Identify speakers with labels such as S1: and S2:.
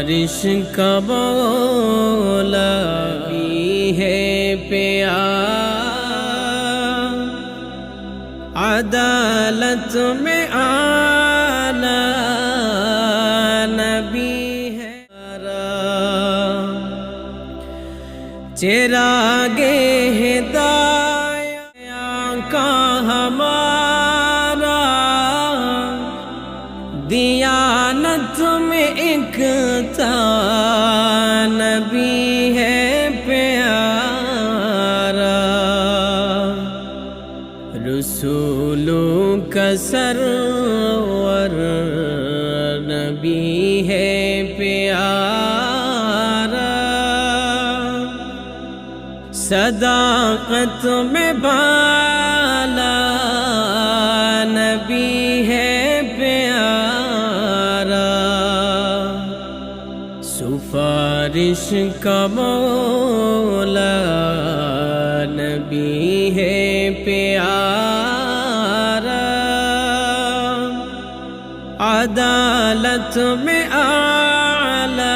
S1: سفارش کا مولا بھی ہے پیار، عدالت میں اعلیٰ نبی ہے، چراغ ہدایت کا ہمارا، دیانت میں اکتا نبی ہے پیارا، رسولوں کا سرور نبی ہے پیارا، صداقت میں بالا نبی ہے پیارا، سفارش کا مولا نبی ہے پیارا، عدالت میں اعلیٰ